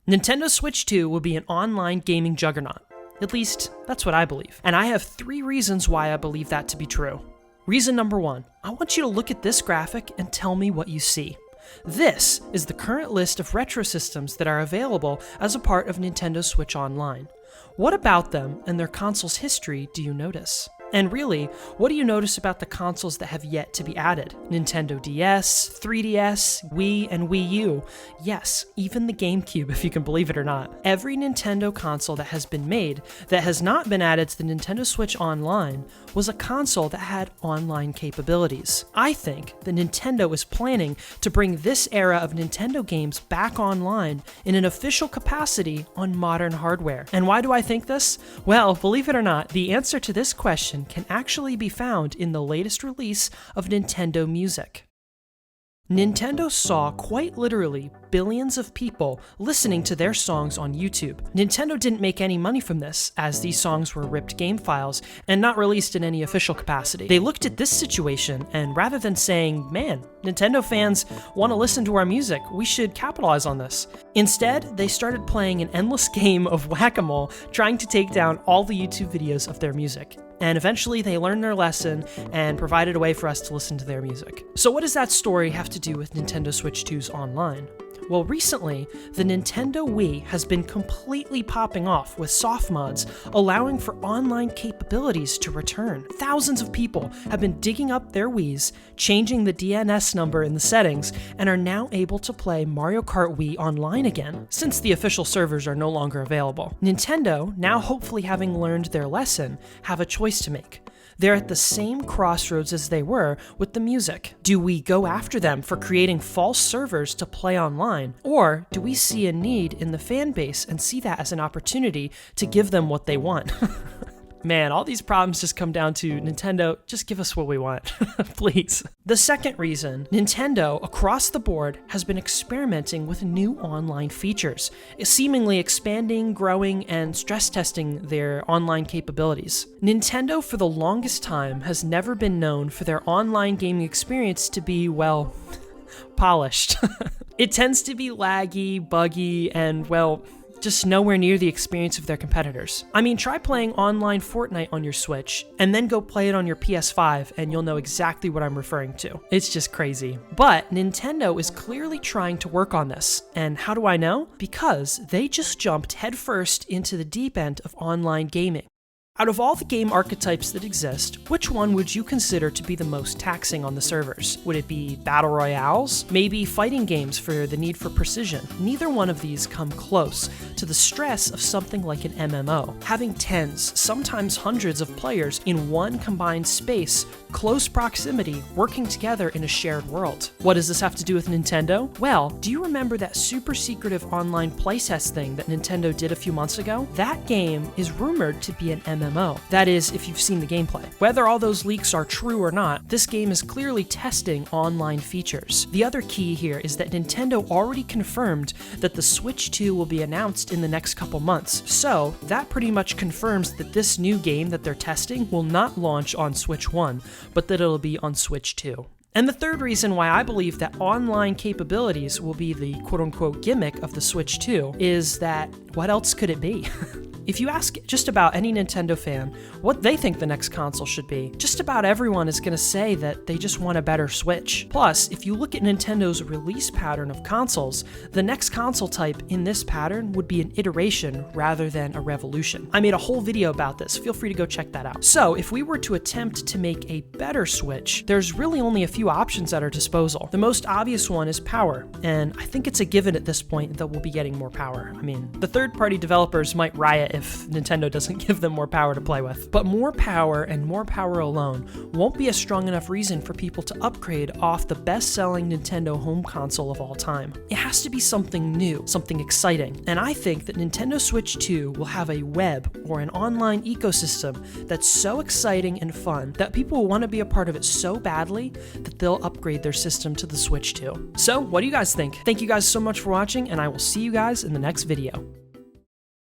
Nintendo Switch 2 will be an online gaming juggernaut. At least, that's what I believe. And I have 3 reasons why I believe that to be true. Reason number 1, I want you to look at this graphic and tell me what you see. This is the current list of retro systems that are available as a part of Nintendo Switch Online. What about them and their console's history do you notice? And really, what do you notice about the consoles that have yet to be added? Nintendo DS, 3DS, Wii, and Wii U. Yes, even the GameCube, if you can believe it or not. Every Nintendo console that has been made that has not been added to the Nintendo Switch Online was a console that had online capabilities. I think that Nintendo is planning to bring this era of Nintendo games back online in an official capacity on modern hardware. And why do I think this? Well, believe it or not, the answer to this question can actually be found in the latest release of Nintendo Music. Nintendo saw quite literally billions of people listening to their songs on YouTube. Nintendo didn't make any money from this, as these songs were ripped game files and not released in any official capacity. They looked at this situation and rather than saying, man, Nintendo fans want to listen to our music, we should capitalize on this. Instead, they started playing an endless game of whack-a-mole, trying to take down all the YouTube videos of their music. And eventually they learned their lesson and provided a way for us to listen to their music. So what does that story have to do with Nintendo Switch 2's online? Well, recently, the Nintendo Wii has been completely popping off with soft mods, allowing for online capabilities to return. Thousands of people have been digging up their Wiis, changing the DNS number in the settings, and are now able to play Mario Kart Wii online again, since the official servers are no longer available. Nintendo, now hopefully having learned their lesson, have a choice to make. They're at the same crossroads as they were with the music. Do we go after them for creating false servers to play online? Or do we see a need in the fan base and see that as an opportunity to give them what they want? Man, all these problems just come down to Nintendo, just give us what we want, please. The second reason, Nintendo, across the board, has been experimenting with new online features, seemingly expanding, growing, and stress testing their online capabilities. Nintendo, for the longest time, has never been known for their online gaming experience to be, well, polished. It tends to be laggy, buggy, and, well, just nowhere near the experience of their competitors. I mean, try playing online Fortnite on your Switch, and then go play it on your PS5, and you'll know exactly what I'm referring to. It's just crazy. But Nintendo is clearly trying to work on this. And how do I know? Because they just jumped headfirst into the deep end of online gaming. Out of all the game archetypes that exist, which one would you consider to be the most taxing on the servers? Would it be battle royales? Maybe fighting games for the need for precision? Neither one of these come close to the stress of something like an MMO. Having tens, sometimes hundreds of players in one combined space, close proximity, working together in a shared world. What does this have to do with Nintendo? Well, do you remember that super secretive online playtest thing that Nintendo did a few months ago? That game is rumored to be an MMO. That is, if you've seen the gameplay. Whether all those leaks are true or not, this game is clearly testing online features. The other key here is that Nintendo already confirmed that the Switch 2 will be announced in the next couple months. So, that pretty much confirms that this new game that they're testing will not launch on Switch 1, but that it'll be on Switch 2. And the third reason why I believe that online capabilities will be the quote-unquote gimmick of the Switch 2 is that what else could it be? If you ask just about any Nintendo fan what they think the next console should be, just about everyone is going to say that they just want a better Switch. Plus, if you look at Nintendo's release pattern of consoles, the next console type in this pattern would be an iteration rather than a revolution. I made a whole video about this, feel free to go check that out. So, if we were to attempt to make a better Switch, there's really only a few options at our disposal. The most obvious one is power, and I think it's a given at this point that we'll be getting more power. I mean, the third-party developers might riot if Nintendo doesn't give them more power to play with. But more power and more power alone won't be a strong enough reason for people to upgrade off the best-selling Nintendo home console of all time. It has to be something new, something exciting, and I think that Nintendo Switch 2 will have a web or an online ecosystem that's so exciting and fun that people will want to be a part of it so badly that they'll upgrade their system to the Switch 2. So, what do you guys think? Thank you guys so much for watching, and I will see you guys in the next video.